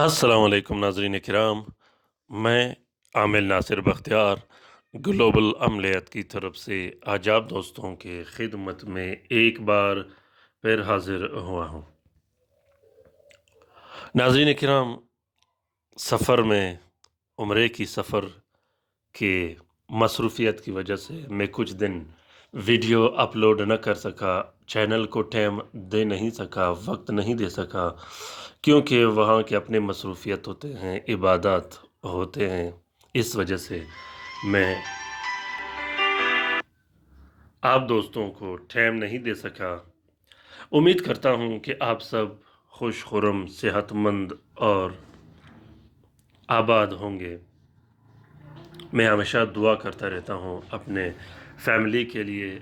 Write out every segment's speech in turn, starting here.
अस्सलाम वालेकुम नाज़रीन किराम। मैं आमिल नासिर बख्तियार ग्लोबल अमलियत की तरफ से आज आप दोस्तों के खिदमत में एक बार फिर हाजिर हुआ हूँ। नाज़रीन किराम, सफ़र में उम्रे की सफ़र के मसरूफ़ियत की वजह से मैं कुछ दिन वीडियो अपलोड न कर सका, चैनल को टाइम दे नहीं सका, वक्त नहीं दे सका, क्योंकि वहाँ के अपने मसरूफ़ियत होते हैं, इबादत होते हैं। इस वजह से मैं आप दोस्तों को टाइम नहीं दे सका। उम्मीद करता हूँ कि आप सब खुश खुरम, सेहतमंद और आबाद होंगे। मैं हमेशा दुआ करता रहता हूँ अपने फैमिली के लिए।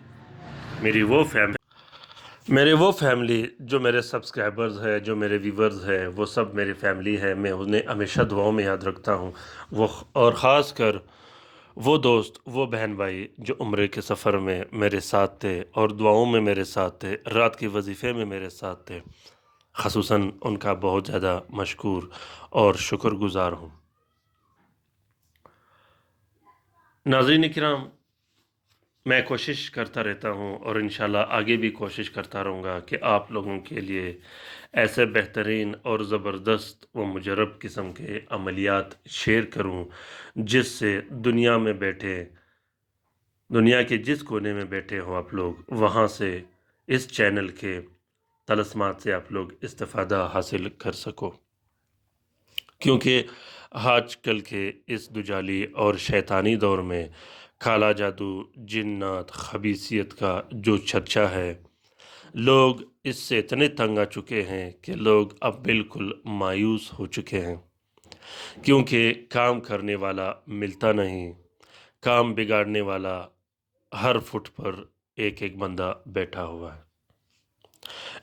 मेरे वो फैमिली जो मेरे सब्सक्राइबर्स हैं, जो मेरे व्यूवर्स हैं, वो सब मेरी फैमिली है। मैं उन्हें हमेशा दुआओं में याद रखता हूँ। वो और ख़ास कर वो दोस्त, वो बहन भाई जो उम्रे के सफ़र में मेरे साथ थे और दुआओं में मेरे साथ थे, रात के वजीफ़े में मेरे साथ थे। ख़ुसूसन उनका बहुत ज़्यादा मशकूर और शुक्रगुज़ार हूँ। नाज़रीन किराम, मैं कोशिश करता रहता हूँ और इंशाल्लाह आगे भी कोशिश करता रहूँगा कि आप लोगों के लिए ऐसे बेहतरीन और ज़बरदस्त व मुजरब किस्म के अमलियात शेयर करूँ, जिससे दुनिया के जिस कोने में बैठे हो आप लोग, वहाँ से इस चैनल के तलस्मात से आप लोग इस्तिफ़ादा हासिल कर सको। क्योंकि आजकल के इस दुजाली और शैतानी दौर में काला जादू, जिन्नात, खबीसियत का जो चर्चा है, लोग इससे इतने तंग आ चुके हैं कि लोग अब बिल्कुल मायूस हो चुके हैं, क्योंकि काम करने वाला मिलता नहीं, काम बिगाड़ने वाला हर फुट पर एक-एक बंदा बैठा हुआ है।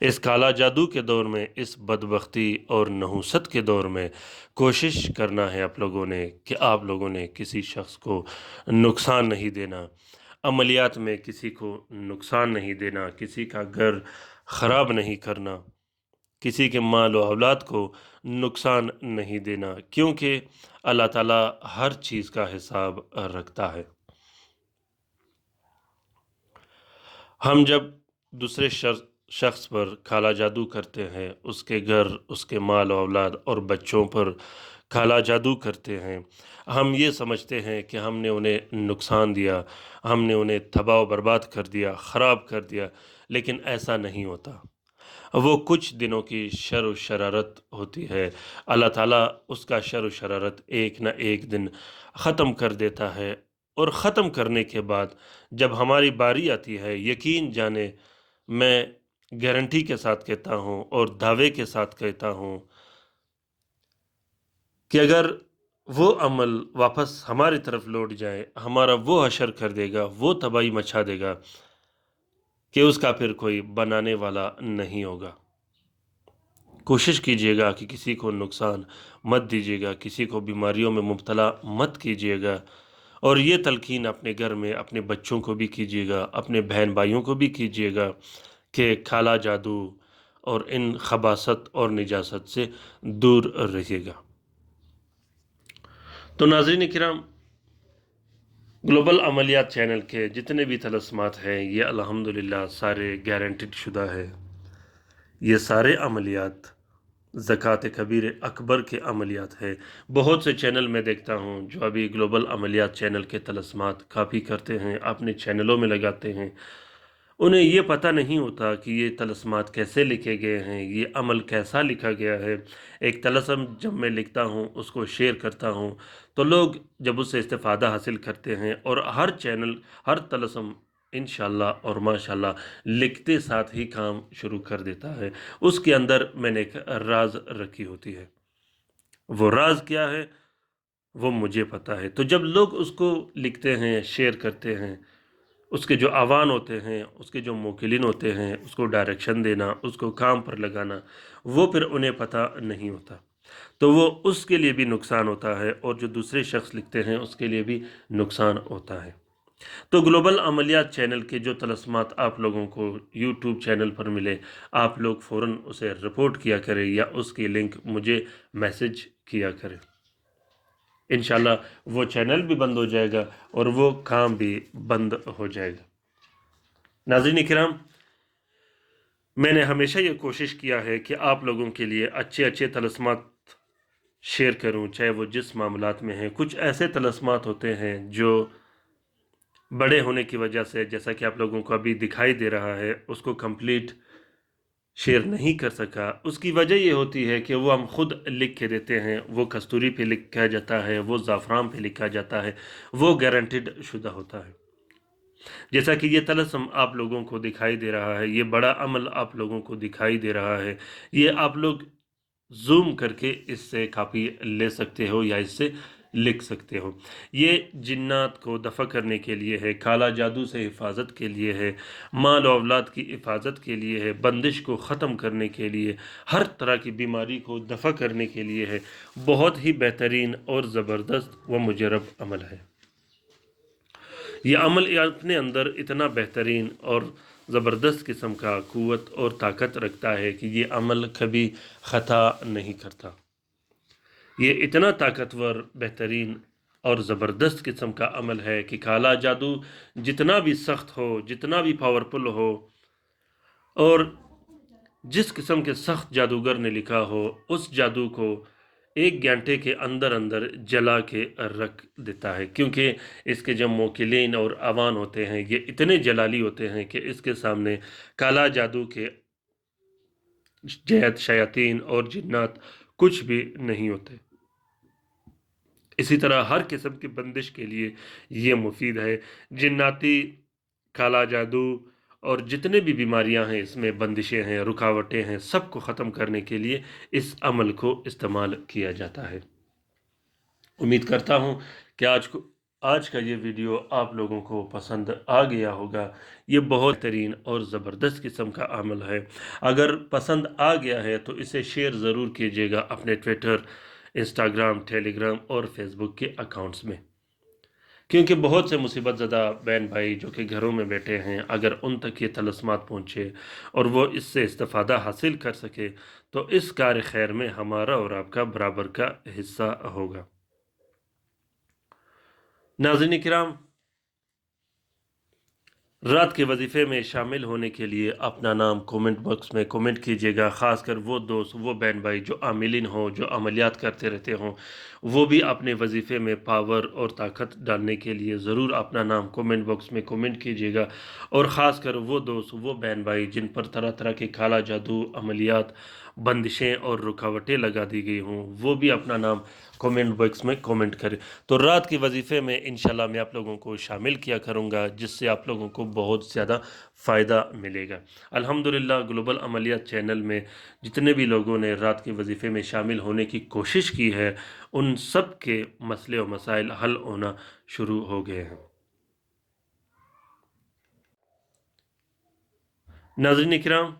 इस काला जादू के दौर में, इस बदबख्ती और नहुसत के दौर में कोशिश करना है आप लोगों ने किसी शख्स को नुकसान नहीं देना, अमलियात में किसी को नुकसान नहीं देना, किसी का घर ख़राब नहीं करना, किसी के माल व औलाद को नुकसान नहीं देना, क्योंकि अल्लाह ताला हर चीज़ का हिसाब रखता है। हम जब दूसरे शख्स पर काला जादू करते हैं, उसके घर, उसके माल औलाद और बच्चों पर काला जादू करते हैं, हम ये समझते हैं कि हमने उन्हें नुकसान दिया, हमने उन्हें तबाह व बर्बाद कर दिया, ख़राब कर दिया, लेकिन ऐसा नहीं होता। वो कुछ दिनों की शर व शरारत होती है। अल्लाह ताला उसका शर व शरारत एक न एक दिन ख़त्म कर देता है, और ख़त्म करने के बाद जब हमारी बारी आती है, यकीन जाने मैं गारंटी के साथ कहता हूँ और दावे के साथ कहता हूँ कि अगर वो अमल वापस हमारी तरफ लौट जाए, हमारा वो हशर कर देगा, वो तबाही मचा देगा कि उसका फिर कोई बनाने वाला नहीं होगा। कोशिश कीजिएगा कि किसी को नुकसान मत दीजिएगा, किसी को बीमारियों में मुब्तला मत कीजिएगा, और ये तलकीन अपने घर में अपने बच्चों को भी कीजिएगा, अपने बहन भाइयों को भी कीजिएगा कि काला जादू और इन खबासत और निजासत से दूर रहिएगा। तो नाज़रीन किराम, ग्लोबल अमलियात चैनल के जितने भी तलस्मात हैं, ये अल्हम्दुलिल्लाह सारे गारंटीड शुदा है। ये सारे अमलियात ज़कात कबीर अकबर के अमलियात है। बहुत से चैनल मैं देखता हूँ जो अभी ग्लोबल अमलियात चैनल के तलस्मात काफ़ी करते हैं, अपने चैनलों में लगाते हैं। उन्हें ये पता नहीं होता कि ये तलस्मात कैसे लिखे गए हैं, ये अमल कैसा लिखा गया है। एक तलस्म जब मैं लिखता हूँ, उसको शेयर करता हूँ, तो लोग जब उससे इस्तिफ़ादा हासिल करते हैं, और हर तलस्म इंशाअल्लाह और माशाअल्लाह लिखते साथ ही काम शुरू कर देता है। उसके अंदर मैंने एक राज़ रखी होती है। वो राज़ क्या है, वो मुझे पता है। तो जब लोग उसको लिखते हैं, शेयर करते हैं, उसके जो आवान होते हैं, उसके जो मोकिलिन होते हैं, उसको डायरेक्शन देना, उसको काम पर लगाना, वो फिर उन्हें पता नहीं होता। तो वो उसके लिए भी नुकसान होता है, और जो दूसरे शख्स लिखते हैं उसके लिए भी नुकसान होता है। تو ग्लोबल अमलियात चैनल के जो तलस्मात आप लोगों को यूट्यूब चैनल पर मिले, आप लोग फ़ौरन उसे रिपोर्ट किया करें या उसकी लिंक मुझे मैसेज किया करें। इंशाल्लाह वो चैनल भी बंद हो जाएगा और वो काम भी बंद हो जाएगा। नाज़रीन इकराम, मैंने हमेशा ये कोशिश किया है कि आप लोगों के लिए अच्छे अच्छे तलस्मात शेयर करूं, चाहे वो जिस मामलात में हैं। कुछ ऐसे तलस्मात होते हैं जो बड़े होने की वजह से, जैसा कि आप लोगों को अभी दिखाई दे रहा है, उसको कंप्लीट शेयर नहीं कर सका। उसकी वजह ये होती है कि वो हम खुद लिख के देते हैं, वो कस्तूरी पे लिखा जाता है, वो ज़ाफ़रान पे लिखा जाता है, वो गारंटीड शुदा होता है। जैसा कि ये तलस्म आप लोगों को दिखाई दे रहा है, ये बड़ा अमल आप लोगों को दिखाई दे रहा है, ये आप लोग ज़ूम करके इससे कापी ले सकते हो या इससे लिख सकते हो। ये जिन्नात को दफ़ा करने के लिए है, काला जादू से हिफाजत के लिए है, माल और औलाद की हिफाजत के लिए है, बंदिश को ख़त्म करने के लिए, हर तरह की बीमारी को दफ़ा करने के लिए है। बहुत ही बेहतरीन और ज़बरदस्त व मुजरब अमल है। यह अमल अपने अंदर इतना बेहतरीन और ज़बरदस्त किस्म का क़ुव्वत और ताकत रखता है कि ये अमल कभी ख़ता नहीं करता। ये इतना ताकतवर, बेहतरीन और ज़बरदस्त किस्म का अमल है कि काला जादू जितना भी सख्त हो, जितना भी पावरफुल हो, और जिस किस्म के सख्त जादूगर ने लिखा हो, उस जादू को 1 घंटे के अंदर अंदर जला के रख देता है। क्योंकि इसके जो मोकिलीन और अवान होते हैं, ये इतने जलाली होते हैं कि इसके सामने काला जादू के जैत शयातीन और जिन्नात कुछ भी नहीं होते। इसी तरह हर किस्म की बंदिश के लिए ये मुफीद है। जिन्नाती, काला जादू और जितने भी बीमारियां हैं, इसमें बंदिशें हैं, रुकावटें हैं, सबको ख़त्म करने के लिए इस अमल को इस्तेमाल किया जाता है। उम्मीद करता हूँ कि आज का ये वीडियो आप लोगों को पसंद आ गया होगा। ये बहुत बेहतरीन और ज़बरदस्त किस्म का अमल है। अगर पसंद आ गया है तो इसे शेयर ज़रूर कीजिएगा अपने ट्विटर, इंस्टाग्राम, टेलीग्राम और फेसबुक के अकाउंट्स में। क्योंकि बहुत से मुसीबत ज़दा बहन भाई जो कि घरों में बैठे हैं, अगर उन तक ये तलस्मात पहुँचे और वो इससे इस्तिफ़ादा हासिल कर सके, तो इस कार्य खैर में हमारा और आपका बराबर का हिस्सा होगा। नाज़रीन किराम, रात के वजीफ़े में शामिल होने के लिए अपना नाम कमेंट बॉक्स में कमेंट कीजिएगा। ख़ासकर वो दोस्त, वो बहन भाई जो आमिलीन हों, जो अमलियात करते रहते हों, वो भी अपने वजीफ़े में पावर और ताकत डालने के लिए ज़रूर अपना नाम कमेंट बॉक्स में कमेंट कीजिएगा। और ख़ासकर वो दोस्त, वो बहन भाई जिन पर तरह तरह के काला जादू, अमलियात, बंदिशें और रुकावटें लगा दी गई हों, वो भी अपना नाम कमेंट बॉक्स में कमेंट करें। तो रात के वजीफ़े में इंशाल्लाह मैं आप लोगों को शामिल किया करूँगा, जिससे आप लोगों को बहुत ज़्यादा फ़ायदा मिलेगा। अल्हम्दुलिल्लाह, ग्लोबल अमलियात चैनल में जितने भी लोगों ने रात के वजीफ़े में शामिल होने की कोशिश की है, उन सब के मसले और मसाइल हल होना शुरू हो गए हैं। नाज़रीन इकराम,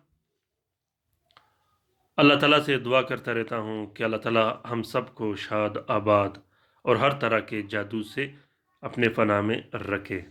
अल्लाह ताला से दुआ करता रहता हूँ कि अल्लाह ताला हम सब को शाद, आबाद और हर तरह के जादू से अपने पनाह में रखे।